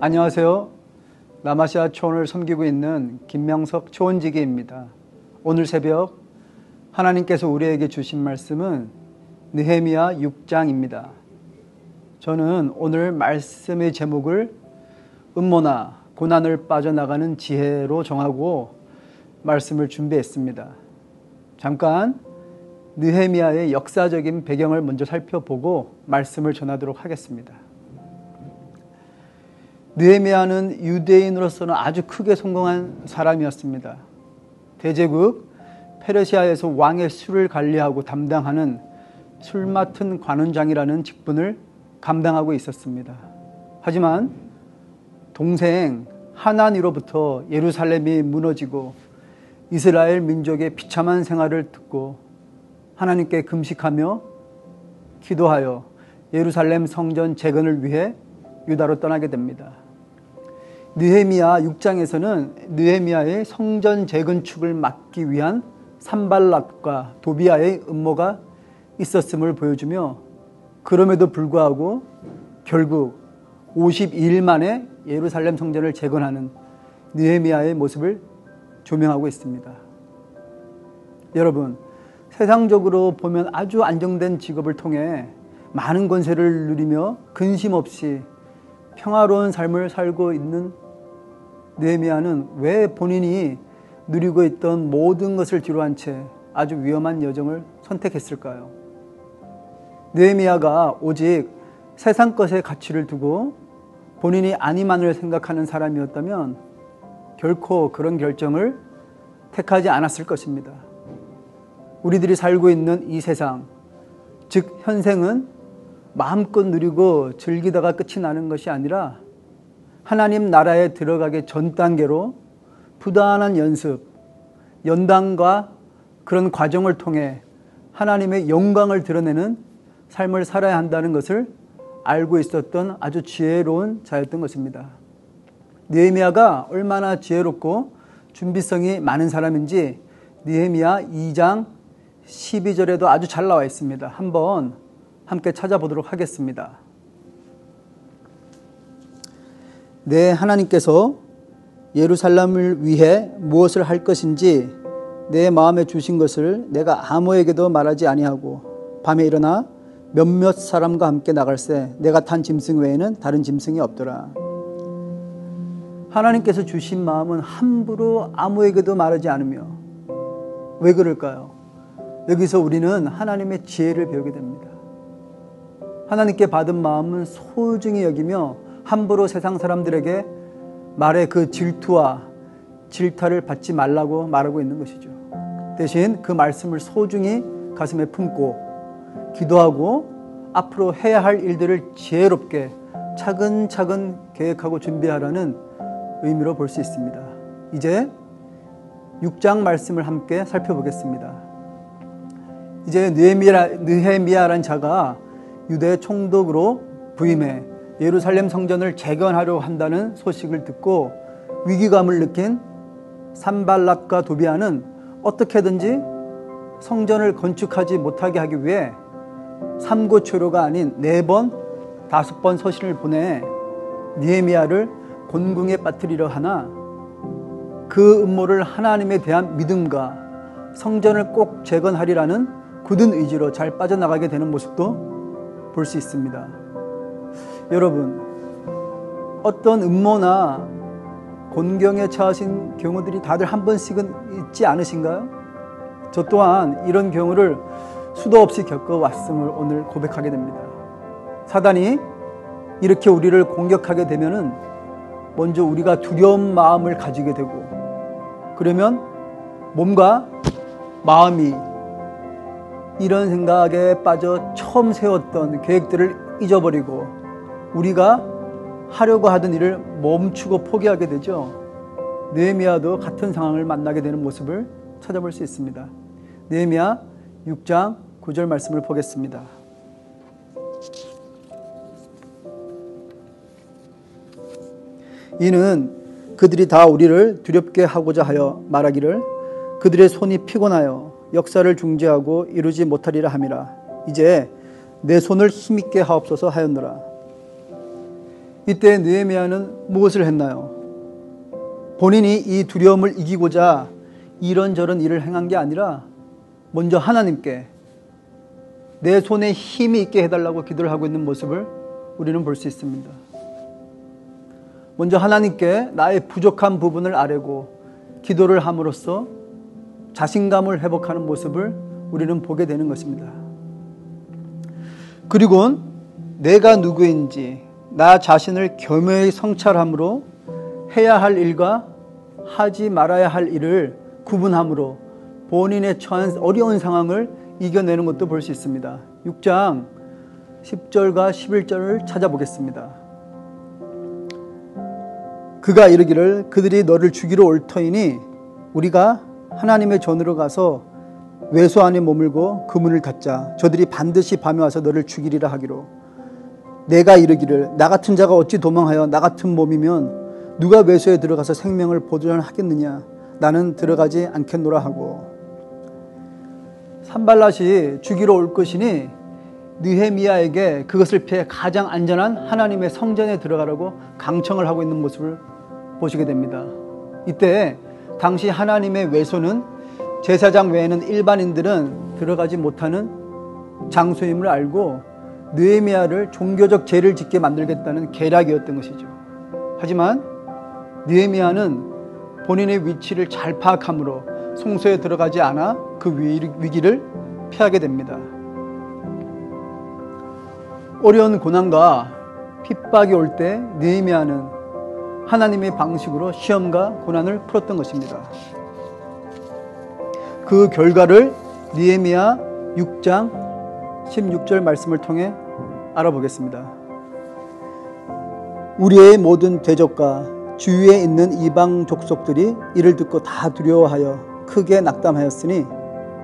안녕하세요. 남아시아 초원을 섬기고 있는 김명석 초원지기입니다. 오늘 새벽 하나님께서 우리에게 주신 말씀은 느헤미야 6장입니다. 저는 오늘 말씀의 제목을 음모나 고난을 빠져나가는 지혜로 정하고 말씀을 준비했습니다. 잠깐 느헤미야의 역사적인 배경을 먼저 살펴보고 말씀을 전하도록 하겠습니다. 느헤미야는 유대인으로서는 아주 크게 성공한 사람이었습니다. 대제국 페르시아에서 왕의 술을 관리하고 담당하는 술 맡은 관원장이라는 직분을 감당하고 있었습니다. 하지만 동생 하나니로부터 예루살렘이 무너지고 이스라엘 민족의 비참한 생활을 듣고 하나님께 금식하며 기도하여 예루살렘 성전 재건을 위해 유다로 떠나게 됩니다. 느헤미야 6장에서는 느헤미야의 성전 재건축을 막기 위한 산발랏과 도비아의 음모가 있었음을 보여주며 그럼에도 불구하고 결국 52일 만에 예루살렘 성전을 재건하는 느헤미야의 모습을 조명하고 있습니다. 여러분, 세상적으로 보면 아주 안정된 직업을 통해 많은 권세를 누리며 근심 없이 평화로운 삶을 살고 있는 느헤미야는 왜 본인이 누리고 있던 모든 것을 뒤로한 채 아주 위험한 여정을 선택했을까요? 느헤미야가 오직 세상 것에 가치를 두고 본인이 아니만을 생각하는 사람이었다면 결코 그런 결정을 택하지 않았을 것입니다. 우리들이 살고 있는 이 세상, 즉 현생은 마음껏 누리고 즐기다가 끝이 나는 것이 아니라 하나님 나라에 들어가기 전 단계로 부단한 연습, 연단과 그런 과정을 통해 하나님의 영광을 드러내는 삶을 살아야 한다는 것을 알고 있었던 아주 지혜로운 자였던 것입니다. 느헤미야가 얼마나 지혜롭고 준비성이 많은 사람인지 느헤미야 2장 12절에도 아주 잘 나와 있습니다. 한번 함께 찾아보도록 하겠습니다. 내 하나님께서 예루살렘을 위해 무엇을 할 것인지 내 마음에 주신 것을 내가 아무에게도 말하지 아니하고 밤에 일어나 몇몇 사람과 함께 나갈새 내가 탄 짐승 외에는 다른 짐승이 없더라. 하나님께서 주신 마음은 함부로 아무에게도 말하지 않으며 왜 그럴까요? 여기서 우리는 하나님의 지혜를 배우게 됩니다. 하나님께 받은 마음은 소중히 여기며 함부로 세상 사람들에게 말의 그 질투와 질타를 받지 말라고 말하고 있는 것이죠. 대신 그 말씀을 소중히 가슴에 품고 기도하고 앞으로 해야 할 일들을 지혜롭게 차근차근 계획하고 준비하라는 의미로 볼 수 있습니다. 이제 6장 말씀을 함께 살펴보겠습니다. 이제 느헤미야라는 자가 유대 총독으로 부임해 예루살렘 성전을 재건하려고 한다는 소식을 듣고 위기감을 느낀 산발랏과 도비아는 어떻게든지 성전을 건축하지 못하게 하기 위해 삼고초려가 아닌 4번, 5번 서신을 보내 느헤미야를 곤궁에 빠뜨리려 하나 그 음모를 하나님에 대한 믿음과 성전을 꼭 재건하리라는 굳은 의지로 잘 빠져나가게 되는 모습도 볼 수 있습니다. 여러분, 어떤 음모나 곤경에 처하신 경우들이 다들 한 번씩은 있지 않으신가요? 저 또한 이런 경우를 수도 없이 겪어왔음을 오늘 고백하게 됩니다. 사단이 이렇게 우리를 공격하게 되면은 먼저 우리가 두려운 마음을 가지게 되고 그러면 몸과 마음이 이런 생각에 빠져 처음 세웠던 계획들을 잊어버리고 우리가 하려고 하던 일을 멈추고 포기하게 되죠. 느헤미야도 같은 상황을 만나게 되는 모습을 찾아볼 수 있습니다. 느헤미야 6장 9절 말씀을 보겠습니다. 이는 그들이 다 우리를 두렵게 하고자 하여 말하기를 그들의 손이 피곤하여 역사를 중지하고 이루지 못하리라 함이라. 이제 내 손을 힘있게 하옵소서 하였노라. 이때 느헤미야는 무엇을 했나요? 본인이 이 두려움을 이기고자 이런저런 일을 행한 게 아니라 먼저 하나님께 내 손에 힘이 있게 해달라고 기도를 하고 있는 모습을 우리는 볼 수 있습니다. 먼저 하나님께 나의 부족한 부분을 아뢰고 기도를 함으로써 자신감을 회복하는 모습을 우리는 보게 되는 것입니다. 그리고 내가 누구인지 나 자신을 겸허히 성찰함으로 해야 할 일과 하지 말아야 할 일을 구분함으로 본인의 처한 어려운 상황을 이겨내는 것도 볼 수 있습니다. 6장 10절과 11절을 찾아보겠습니다. 그가 이르기를 그들이 너를 죽이러 올 터이니 우리가 하나님의 전으로 가서 외소 안에 머물고 그 문을 닫자. 저들이 반드시 밤에 와서 너를 죽이리라 하기로. 내가 이르기를 나 같은 자가 어찌 도망하여 나 같은 몸이면 누가 외소에 들어가서 생명을 보존하겠느냐. 나는 들어가지 않겠노라 하고. 산발랏이 죽이러 올 것이니 느헤미야에게 그것을 피해 가장 안전한 하나님의 성전에 들어가라고 강청을 하고 있는 모습을 보시게 됩니다. 이때 당시 하나님의 외소는 제사장 외에는 일반인들은 들어가지 못하는 장소임을 알고 느헤미야를 종교적 죄를 짓게 만들겠다는 계략이었던 것이죠. 하지만 느헤미야는 본인의 위치를 잘 파악함으로 성소에 들어가지 않아 그 위기를 피하게 됩니다. 어려운 고난과 핍박이 올 때 느헤미야는 하나님의 방식으로 시험과 고난을 풀었던 것입니다. 그 결과를 느헤미야 6장 16절 말씀을 통해 알아보겠습니다. 우리의 모든 대적과 주위에 있는 이방 족속들이 이를 듣고 다 두려워하여 크게 낙담하였으니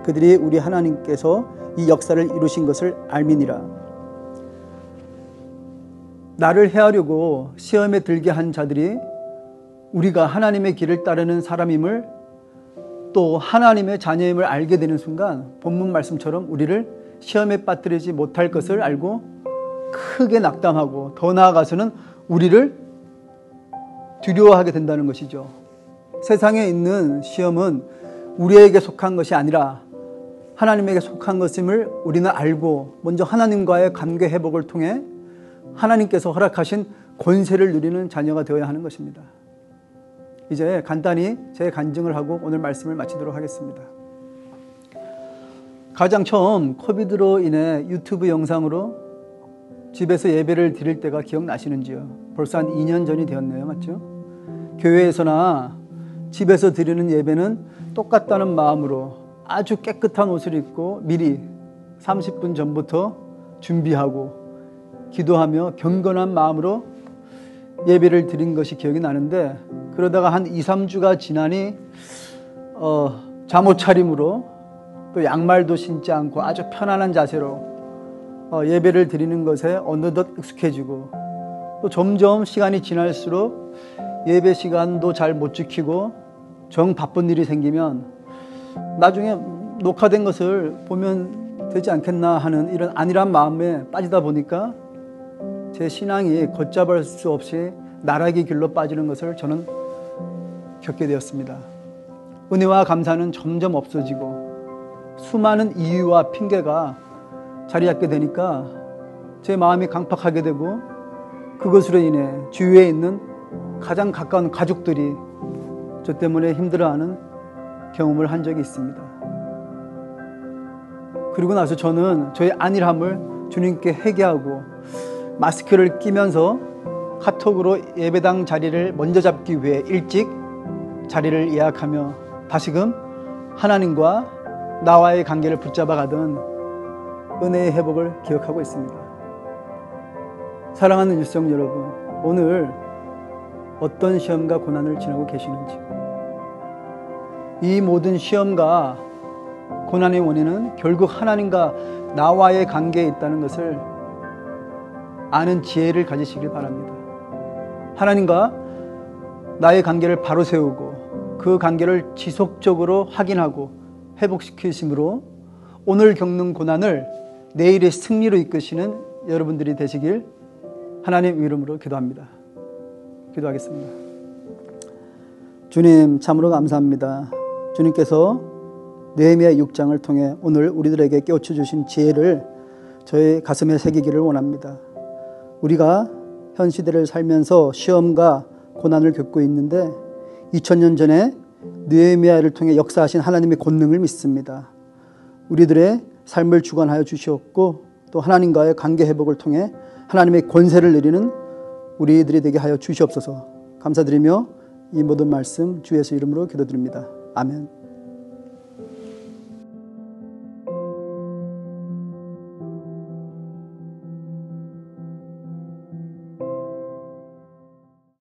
그들이 우리 하나님께서 이 역사를 이루신 것을 알미니라. 나를 해하려고 시험에 들게 한 자들이 우리가 하나님의 길을 따르는 사람임을 또 하나님의 자녀임을 알게 되는 순간 본문 말씀처럼 우리를 시험에 빠뜨리지 못할 것을 알고 크게 낙담하고 더 나아가서는 우리를 두려워하게 된다는 것이죠. 세상에 있는 시험은 우리에게 속한 것이 아니라 하나님에게 속한 것임을 우리는 알고 먼저 하나님과의 관계 회복을 통해 하나님께서 허락하신 권세를 누리는 자녀가 되어야 하는 것입니다. 이제 간단히 제 간증을 하고 오늘 말씀을 마치도록 하겠습니다. 가장 처음 코비드로 인해 유튜브 영상으로 집에서 예배를 드릴 때가 기억나시는지요? 벌써 한 2년 전이 되었네요. 맞죠? 교회에서나 집에서 드리는 예배는 똑같다는 마음으로 아주 깨끗한 옷을 입고 미리 30분 전부터 준비하고 기도하며 경건한 마음으로 예배를 드린 것이 기억이 나는데, 그러다가 한 2, 3주가 지나니 잠옷 차림으로 또 양말도 신지 않고 아주 편안한 자세로 예배를 드리는 것에 어느덧 익숙해지고, 또 점점 시간이 지날수록 예배 시간도 잘 못 지키고 정 바쁜 일이 생기면 나중에 녹화된 것을 보면 되지 않겠나 하는 이런 안일한 마음에 빠지다 보니까 제 신앙이 걷잡을 수 없이 나락의 길로 빠지는 것을 저는 겪게 되었습니다. 은혜와 감사는 점점 없어지고 수많은 이유와 핑계가 자리 잡게 되니까 제 마음이 강팍하게 되고, 그것으로 인해 주위에 있는 가장 가까운 가족들이 저 때문에 힘들어하는 경험을 한 적이 있습니다. 그리고 나서 저는 저의 안일함을 주님께 회개하고 마스크를 끼면서 카톡으로 예배당 자리를 먼저 잡기 위해 일찍 자리를 예약하며 다시금 하나님과 나와의 관계를 붙잡아 가던 은혜의 회복을 기억하고 있습니다. 사랑하는 일성 여러분, 오늘 어떤 시험과 고난을 지나고 계시는지, 이 모든 시험과 고난의 원인은 결국 하나님과 나와의 관계에 있다는 것을 아는 지혜를 가지시길 바랍니다. 하나님과 나의 관계를 바로 세우고 그 관계를 지속적으로 확인하고 회복시키심으로 오늘 겪는 고난을 내일의 승리로 이끄시는 여러분들이 되시길 하나님 이름으로 기도합니다. 기도하겠습니다. 주님 참으로 감사합니다. 주님께서 느헤미야 6장을 통해 오늘 우리들에게 깨우쳐 주신 지혜를 저의 가슴에 새기기를 원합니다. 우리가 현 시대를 살면서 시험과 고난을 겪고 있는데 2000년 전에 느헤미야를 통해 역사하신 하나님의 권능을 믿습니다. 우리들의 삶을 주관하여 주시옵고 또 하나님과의 관계 회복을 통해 하나님의 권세를 내리는 우리들이 되게 하여 주시옵소서. 감사드리며 이 모든 말씀 주 예수 이름으로 기도드립니다. 아멘.